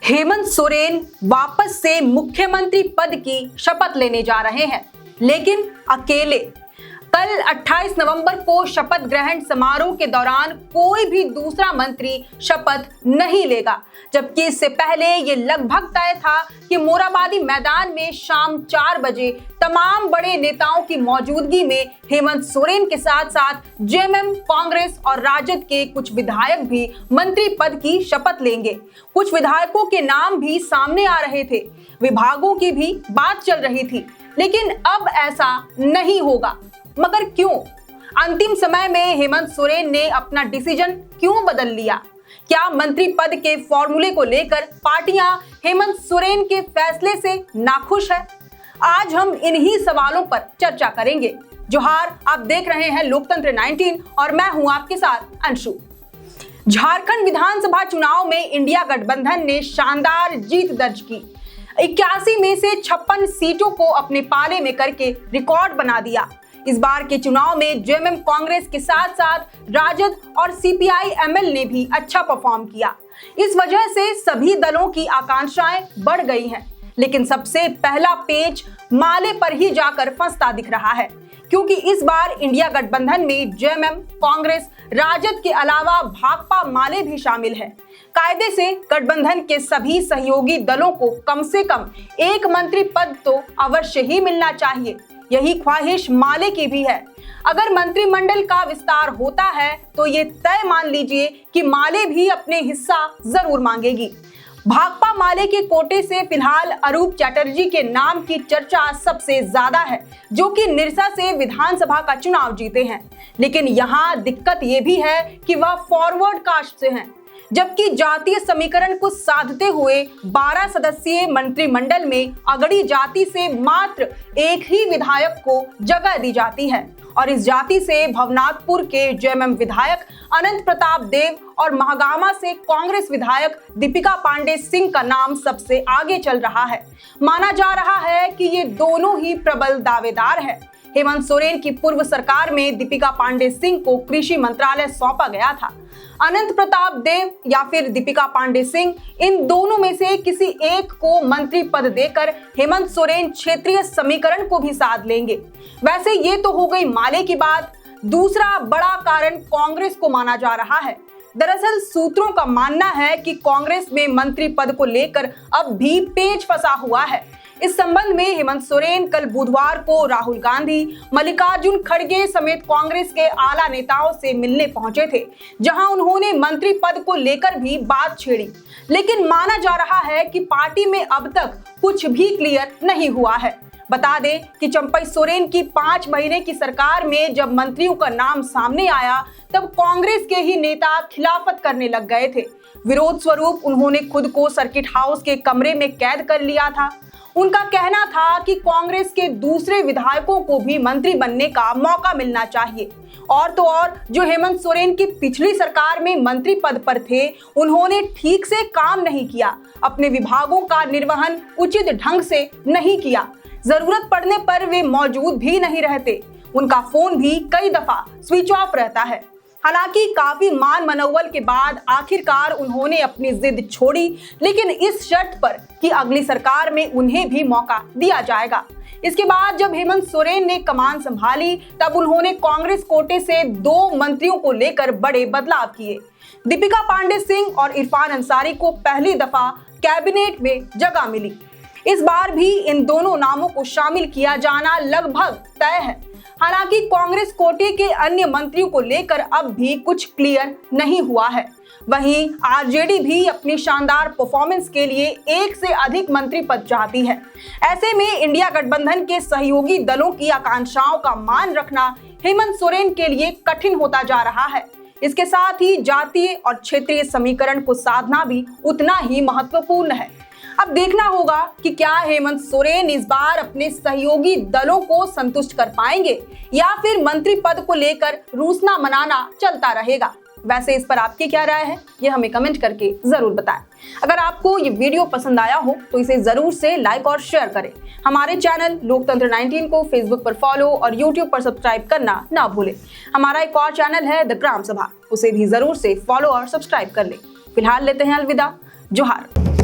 हेमंत सोरेन वापस से मुख्यमंत्री पद की शपथ लेने जा रहे हैं, लेकिन अकेले। कल 28 नवंबर को शपथ ग्रहण समारोह के दौरान कोई भी दूसरा मंत्री शपथ नहीं लेगा, जबकि इससे पहले ये लगभग तय था कि मोरहाबादी मैदान में शाम 4 बजे तमाम बड़े नेताओं की मौजूदगी में हेमंत सोरेन के साथ साथ जेएमएम, कांग्रेस और राजद के कुछ विधायक भी मंत्री पद की शपथ लेंगे। कुछ विधायकों के नाम भी सामने आ रहे थे, विभागों की भी बात चल रही थी, लेकिन अब ऐसा नहीं होगा। मगर क्यों? अंतिम समय में हेमंत सोरेन ने अपना डिसीजन क्यों बदल लिया? क्या मंत्री पद के फॉर्मूले को लेकर पार्टियां हेमंत सोरेन के फैसले से नाखुश है? आज हम इन्हीं सवालों पर चर्चा करेंगे। जोहार, आप देख रहे हैं लोकतंत्र 19 और मैं हूं आपके साथ अंशु। झारखंड विधानसभा चुनाव में इंडिया गठबंधन ने शानदार जीत दर्ज की। 81 में से 56 सीटों को अपने पाले में करके रिकॉर्ड बना दिया। इस बार के चुनाव में जेएमएम, कांग्रेस के साथ साथ राजद और सीपीआई-एमएल ने भी अच्छा परफॉर्म किया। इस वजह से सभी दलों की आकांक्षाएं बढ़ गई हैं, लेकिन सबसे पहला पेच माले पर ही जाकर फंसता दिख रहा है, क्योंकि इस बार इंडिया गठबंधन में जेएमएम, कांग्रेस, राजद के अलावा भाकपा माले भी शामिल है। कायदे से गठबंधन के सभी सहयोगी दलों को कम से कम एक मंत्री पद तो अवश्य ही मिलना चाहिए। यही ख्वाहिश माले की भी है। अगर मंत्रिमंडल का विस्तार होता है तो ये तय मान लीजिए कि माले भी अपने हिस्सा जरूर मांगेगी। भाकपा माले के कोटे से फिलहाल अरूप चैटर्जी के नाम की चर्चा सबसे ज्यादा है, जो कि निरसा से विधानसभा का चुनाव जीते हैं। लेकिन यहाँ दिक्कत ये भी है कि वह फॉरवर्ड कास्ट से हैं, जबकि जातीय समीकरण को साधते हुए 12 सदस्यीय मंत्रिमंडल में अगड़ी जाति से मात्र एक ही विधायक को जगह दी जाती है, और इस जाति से भवनाथपुर के जेएमएम विधायक अनंत प्रताप देव और महागामा से कांग्रेस विधायक दीपिका पांडे सिंह का नाम सबसे आगे चल रहा है। माना जा रहा है कि ये दोनों ही प्रबल दावेदार हैं। हेमंत सोरेन की पूर्व सरकार में दीपिका पांडे सिंह को कृषि मंत्रालय सौंपा गया था। अनंत प्रताप देव या फिर दीपिका पांडे सिंह, इन दोनों में से किसी एक को मंत्री पद देकर हेमंत सोरेन क्षेत्रीय समीकरण को भी साध लेंगे। वैसे ये तो हो गई माले की बात। दूसरा बड़ा कारण कांग्रेस को माना जा रहा है। दरअसल सूत्रों का मानना है कि कांग्रेस में मंत्री पद को लेकर अब भी पेच फंसा हुआ है। इस संबंध में हेमंत सोरेन कल बुधवार को राहुल गांधी, मल्लिकार्जुन खड़गे समेत कांग्रेस के आला नेताओं से मिलने पहुंचे थे, जहां उन्होंने मंत्री पद को लेकर भी बात छेड़ी। लेकिन माना जा रहा है कि पार्टी में अब तक कुछ भी क्लियर नहीं हुआ है। बता दें कि चंपई सोरेन की 5 महीने की सरकार में जब मंत्रियों का नाम सामने आया, तब कांग्रेस के ही नेता खिलाफत करने लग गए थे। विरोध स्वरूप उन्होंने खुद को सर्किट हाउस के कमरे में कैद कर लिया था। उनका कहना था कि कांग्रेस के दूसरे विधायकों को भी मंत्री बनने का मौका मिलना चाहिए। और तो और, जो हेमंत सोरेन की पिछली सरकार में मंत्री पद पर थे, उन्होंने ठीक से काम नहीं किया, अपने विभागों का निर्वहन उचित ढंग से नहीं किया। जरूरत पड़ने पर वे मौजूद भी नहीं रहते। उनका फोन भी कई दफा स्विच ऑफ रहता है। हालांकि काफी मान मनौवल के बाद आखिरकार उन्होंने अपनी जिद छोड़ी, लेकिन इस शर्त पर कि अगली सरकार में उन्हें भी मौका दिया जाएगा। इसके बाद जब हेमंत सोरेन ने कमान संभाली, तब उन्होंने कांग्रेस कोटे से 2 मंत्रियों को लेकर बड़े बदलाव किए। दीपिका पांडे सिंह और इरफान अंसारी को पहली दफा कैबिनेट में जगह मिली। इस बार भी इन दोनों नामों को शामिल किया जाना लगभग तय है। हालांकि कांग्रेस कोटे के अन्य मंत्रियों को लेकर अब भी कुछ क्लियर नहीं हुआ है। वहीं आरजेडी भी अपनी शानदार परफॉर्मेंस के लिए एक से अधिक मंत्री पद चाहती है। ऐसे में इंडिया गठबंधन के सहयोगी दलों की आकांक्षाओं का मान रखना हेमंत सोरेन के लिए कठिन होता जा रहा है। इसके साथ ही जातीय और क्षेत्रीय समीकरण को साधना भी उतना ही महत्वपूर्ण है। अब देखना होगा कि क्या हेमंत सोरेन इस बार अपने सहयोगी दलों को संतुष्ट कर पाएंगे या फिर मंत्री पद को लेकर रूसना मनाना चलता रहेगा। वैसे इस पर आपकी क्या राय है, ये हमें कमेंट करके जरूर बताएं। अगर आपको ये वीडियो पसंद आया हो तो इसे जरूर से लाइक और शेयर करें। हमारे चैनल लोकतंत्र 19 को फेसबुक पर फॉलो और यूट्यूब पर सब्सक्राइब करना ना भूलें। हमारा एक और चैनल है द ग्राम सभा, उसे भी जरूर से फॉलो और सब्सक्राइब कर लें। फिलहाल लेते हैं अलविदा। जोहार।